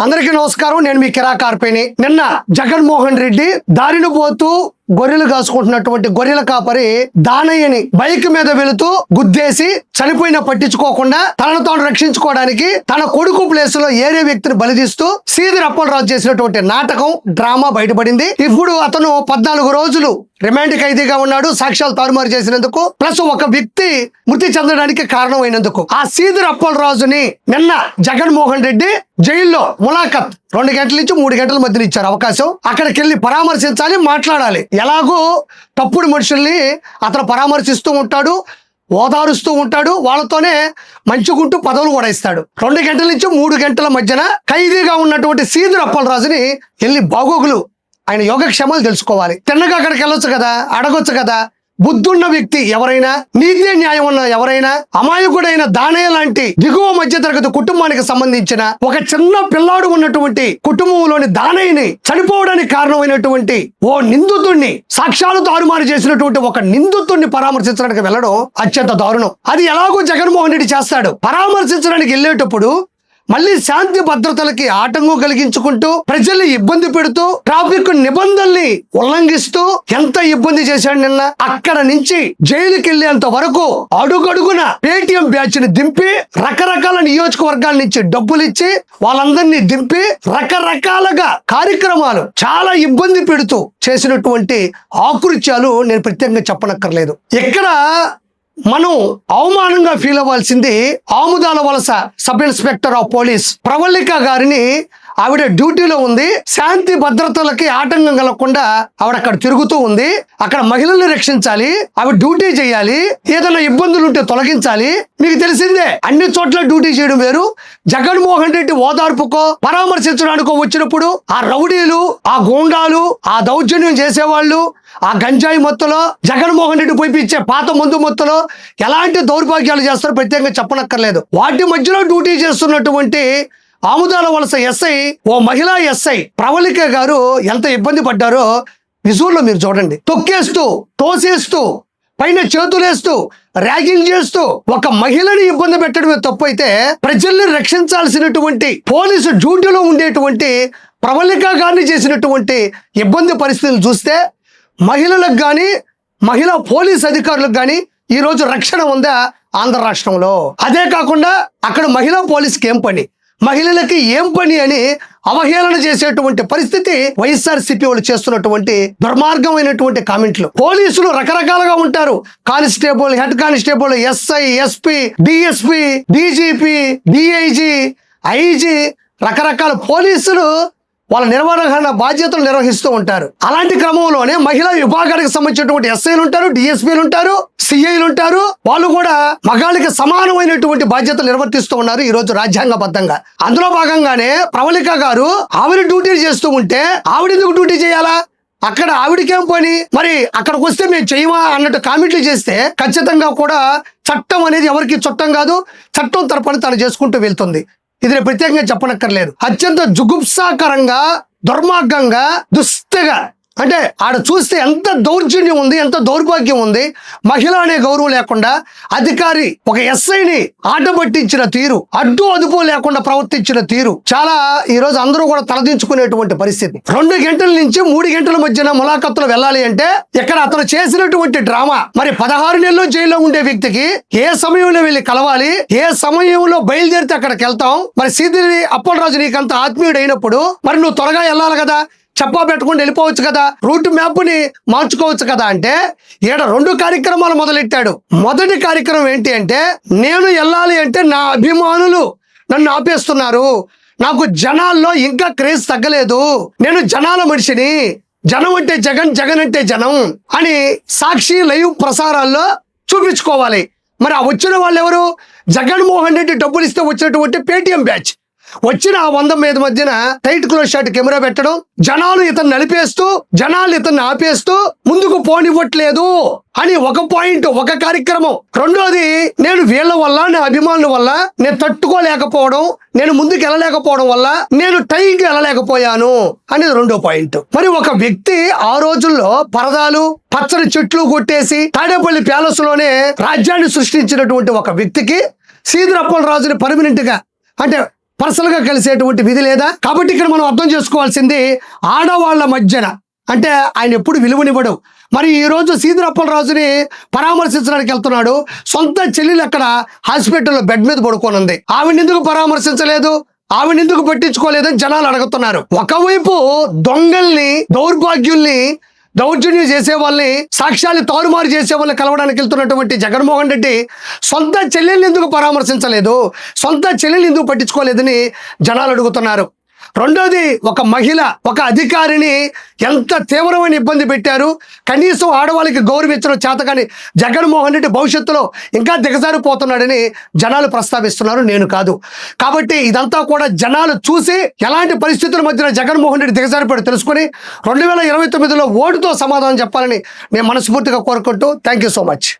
అందరికీ నమస్కారం. నేను మీ కిరా కార్పేని. నిన్న జగన్మోహన్ రెడ్డి దారిని పోతూ గొర్రెలు కాసుకుంటున్నటువంటి గొర్రెల కాపరి దానయ్యని బైక్ మీద వెళుతూ గుద్దేసి చనిపోయినా పట్టించుకోకుండా తనను తాను రక్షించుకోవడానికి తన కొడుకు ప్లేస్ లో ఏరే వ్యక్తిని బలిదీస్తూ సీదిరి అప్పలరాజు చేసినటువంటి నాటకం డ్రామా బయటపడింది. ఇప్పుడు అతను 14 రోజులు రిమాండ్ ఖైదీగా ఉన్నాడు, సాక్ష్యాలు తారుమారు చేసినందుకు, ప్లస్ ఒక వ్యక్తి మృతి చెందడానికి కారణమైనందుకు. ఆ సీదిరి అప్పలరాజుని నిన్న జగన్మోహన్ రెడ్డి జైల్లో ములాఖత్ 2 గంటల నుంచి 3 గంటల మధ్యలో ఇచ్చారు అవకాశం. అక్కడికి వెళ్ళి పరామర్శించాలి, మాట్లాడాలి. ఎలాగో తప్పుడు మనుషుల్ని అతను పరామర్శిస్తూ ఉంటాడు, ఓదారుస్తూ ఉంటాడు, వాళ్ళతోనే మంచుకుంటూ పదవులు కూడా ఇస్తాడు. 2 గంటల నుంచి 3 గంటల మధ్యన ఖైదీగా ఉన్నటువంటి సీదిరి అప్పలరాజుని వెళ్ళి బాగోగులు, ఆయన యోగక్షేమాలు తెలుసుకోవాలి. తిన్నగా అక్కడికి వెళ్ళొచ్చు కదా, అడగొచ్చు కదా. బుద్ధున్న వ్యక్తి ఎవరైనా, నీతి న్యాయం ఉన్న ఎవరైనా, అమాయకుడైన దానయ్య లాంటి దిగువ మధ్య తరగతి కుటుంబానికి సంబంధించిన ఒక చిన్న పిల్లాడు ఉన్నటువంటి కుటుంబంలోని దానయ్యని చనిపోవడానికి కారణమైనటువంటి ఓ నిందితుడిని, సాక్ష్యాలు తారుమారు చేసినటువంటి ఒక నిందితుడిని పరామర్శించడానికి వెళ్ళడం అత్యంత దారుణం. అది ఎలాగో జగన్మోహన్ రెడ్డి చేస్తాడు. పరామర్శించడానికి వెళ్ళేటప్పుడు మళ్ళీ శాంతి భద్రతలకి ఆటంకం కలిగించుకుంటూ ప్రజల్ని ఇబ్బంది పెడుతూ ట్రాఫిక్ నిబంధనల్ని ఉల్లంఘిస్తూ ఎంత ఇబ్బంది చేశాడు. నిన్న అక్కడ నుంచి జైలుకి వెళ్లేంత వరకు అడుగడుగున పేటీఎం బ్యాచ్ ని దింపి రకరకాల నియోజకవర్గాల నుంచి డబ్బులు ఇచ్చి వాళ్ళందరినీ దింపి రకరకాలుగా కార్యక్రమాలు చాలా ఇబ్బంది పెడుతూ చేసినటువంటి ఆకృత్యాలు నేను ప్రత్యేకంగా చెప్పనక్కర్లేదు. ఇక్కడ మనం అవమానంగా ఫీల్ అవ్వాల్సింది Amudalavalasa sub inspector of police Pravallika గారిని. ఆవిడ డ్యూటీలో ఉంది, శాంతి భద్రతలకి ఆటంకం కలగకుండా ఆవిడ అక్కడ తిరుగుతూ ఉంది. అక్కడ మహిళల్ని రక్షించాలి, ఆవిడ డ్యూటీ చేయాలి, ఏదైనా ఇబ్బందులు ఉంటే తొలగించాలి. మీకు తెలిసిందే, అన్ని చోట్ల డ్యూటీ చేయడం వేరు. జగన్మోహన్ రెడ్డి ఓదార్పుకో పరామర్శించడానికో వచ్చినప్పుడు ఆ రౌడీలు, ఆ గూండాలు, ఆ దౌర్జన్యం చేసేవాళ్ళు, ఆ గంజాయి మొత్తులో జగన్మోహన్ రెడ్డి పోయిపించే పాత మందు మొత్తులో ఎలాంటి దౌర్భాగ్యాలు చేస్తారో ప్రత్యేకంగా చెప్పనక్కర్లేదు. వాటి మధ్యలో డ్యూటీ చేస్తున్నటువంటి ఆముదాల వలస ఎస్ఐ, ఓ మహిళా ఎస్ఐ ప్రవళిక గారు ఎంత ఇబ్బంది పడ్డారో విజువల్లో మీరు చూడండి. తొక్కేస్తూ, తోసేస్తూ, పైన చేతులేస్తూ, ర్యాగింగ్ చేస్తూ ఒక మహిళని ఇబ్బంది పెట్టడమే తప్పు అయితే, ప్రజల్ని రక్షించాల్సినటువంటి పోలీసు డ్యూటీలో ఉండేటువంటి ప్రవళిక గారిని చేసినటువంటి ఇబ్బంది పరిస్థితులు చూస్తే మహిళలకు కానీ, మహిళా పోలీస్ అధికారులకు కానీ ఈరోజు రక్షణ ఉందా ఆంధ్ర రాష్ట్రంలో? అదే కాకుండా అక్కడ మహిళా పోలీస్కి ఏం పని, మహిళలకి ఏం పని అని అవహేళన చేసేటువంటి పరిస్థితి వైఎస్ఆర్సీపీ వాళ్ళు చేస్తున్నటువంటి దుర్మార్గమైనటువంటి కామెంట్లు. పోలీసులు రకరకాలుగా ఉంటారు. Constable, head constable, SI, SP, DSP, DGP, DIG, IG, రకరకాల పోలీసులు వాళ్ళ నిర్వహణ బాధ్యతలు నిర్వహిస్తూ ఉంటారు. అలాంటి క్రమంలోనే మహిళా విభాగానికి సంబంధించినటువంటి ఎస్ఐలు ఉంటారు, డిఎస్పీలు ఉంటారు, సిఐలు ఉంటారు. వాళ్ళు కూడా మగాళ్ళకి సమానమైనటువంటి బాధ్యతలు నిర్వర్తిస్తూ ఉన్నారు ఈ రోజు రాజ్యాంగబద్ధంగా. అందులో భాగంగానే ప్రవళిక గారు ఆవిడ డ్యూటీ చేస్తూ ఉంటే ఆవిడ ఎందుకు డ్యూటీ చేయాలా? అక్కడ ఆవిడకేం పని? మరి అక్కడికి వస్తే మేము చేయమా అన్నట్టు కామెంట్లు చేస్తే ఖచ్చితంగా కూడా చట్టం అనేది ఎవరికి చుట్టం కాదు. చట్టం తరపున తను చేసుకుంటూ వెళ్తుంది. ఇది నేను ప్రత్యేకంగా చెప్పనక్కర్లేదు. అత్యంత జుగుప్సాకరంగా, దుర్మార్గంగా, దుస్తగా, అంటే ఆడ చూస్తే ఎంత దౌర్జన్యం ఉంది, ఎంత దౌర్భాగ్యం ఉంది. మహిళ అనే గౌరవం లేకుండా అధికారి ఒక ఎస్ఐని ఆట పట్టించిన తీరు, అడ్డు అదుపు లేకుండా ప్రవర్తించిన తీరు చాలా ఈ రోజు అందరూ కూడా తలదించుకునేటువంటి పరిస్థితి. 2 గంటల నుంచి 3 గంటల మధ్యన ములాఖత్తులు వెళ్ళాలి అంటే ఇక్కడ అతను చేసినటువంటి డ్రామా. మరి 16 నెలలు జైల్లో ఉండే వ్యక్తికి ఏ సమయంలో వెళ్ళి కలవాలి, ఏ సమయంలో బయలుదేరితే అక్కడికి వెళ్తాం? మరి సీదిరి అప్పలరాజు నీకంత ఆత్మీయుడు అయినప్పుడు మరి నువ్వు త్వరగా వెళ్ళాలి కదా, చెప్పా పెట్టుకుని వెళ్ళిపోవచ్చు కదా, రూట్ మ్యాప్ ని మార్చుకోవచ్చు కదా. అంటే ఈడ 2 కార్యక్రమాలు మొదలెట్టాడు. మొదటి కార్యక్రమం ఏంటి అంటే, నేను వెళ్ళాలి అంటే నా అభిమానులు నన్ను ఆపేస్తున్నారు, నాకు జనాల్లో ఇంకా క్రేజ్ తగ్గలేదు, నేను జనాల మనిషిని, జనం అంటే జగన్, జగన్ అంటే జనం అని సాక్షి లైవ్ ప్రసారాల్లో చూపించుకోవాలి. మరి ఆ వచ్చిన వాళ్ళు ఎవరు? జగన్మోహన్ రెడ్డి డబ్బులు ఇస్తే వచ్చినటువంటి పేటీఎం బ్యాచ్. వచ్చిన 100 మీద మధ్యన టైట్ క్లోజ్ షాట్ కెమెరా పెట్టడం, జనాలు ఇతను నలిపేస్తూ, జనాలు ఇతన్ని ఆపేస్తూ ముందుకు పోనివ్వట్లేదు అని ఒక పాయింట్, ఒక కార్యక్రమం. రెండోది, నేను వీళ్ళ వల్ల, నా అభిమానుల వల్ల నేను తట్టుకోలేకపోవడం, నేను ముందుకు వెళ్ళలేకపోవడం వల్ల నేను టైంకి వెళ్ళలేకపోయాను అనేది 2వ పాయింట్. మరి ఒక వ్యక్తి ఆ రోజుల్లో పరదాలు, పచ్చని చెట్లు కొట్టేసి తాడేపల్లి ప్యాలెస్ లోనే రాజ్యాన్ని సృష్టించినటువంటి ఒక వ్యక్తికి సీదిరి అప్పలరాజుని పర్మనెంట్ గా, అంటే పర్సనల్ గా కలిసేటువంటి విధి లేదా? కాబట్టి ఇక్కడ మనం అర్థం చేసుకోవాల్సింది ఆడవాళ్ల మధ్యన అంటే ఆయన ఎప్పుడు విలువనివ్వడు. మరి ఈ రోజు సీదిరప్పలరాజుని పరామర్శించడానికి వెళ్తున్నాడు. సొంత చెల్లెలు అక్కడ హాస్పిటల్లో బెడ్ మీద పడుకోనుంది. ఆవిడ ఎందుకు పరామర్శించలేదు, ఆవిడ ఎందుకు పట్టించుకోలేదని జనాలు అడుగుతున్నారు. ఒకవైపు దొంగల్ని, దౌర్భాగ్యుల్ని, దౌర్జన్యం చేసే వాళ్ళని, సాక్ష్యాలు తారుమారు చేసే వాళ్ళని కలవడానికి వెళ్తున్నటువంటి జగన్మోహన్ రెడ్డి సొంత చెల్లెల్ని ఎందుకు పరామర్శించలేదు, సొంత చెల్లెల్ని ఎందుకు పట్టించుకోలేదని జనాలు అడుగుతున్నారు. రెండోది, ఒక మహిళ, ఒక అధికారిని ఎంత తీవ్రమైన ఇబ్బంది పెట్టారు. కనీసం ఆడవాళ్ళకి గౌరవించడం చేతకాని జగన్మోహన్ రెడ్డి భవిష్యత్తులో ఇంకా దిగజారిపోతున్నాడని జనాలు ప్రస్తావిస్తున్నారు, నేను కాదు. కాబట్టి ఇదంతా కూడా జనాలు చూసి ఎలాంటి పరిస్థితుల మధ్యన జగన్మోహన్ రెడ్డి దిగజారిపోయాడు తెలుసుకొని 2029లో ఓటుతో సమాధానం చెప్పాలని నేను మనస్ఫూర్తిగా కోరుకుంటూ థ్యాంక్ యూ సో మచ్.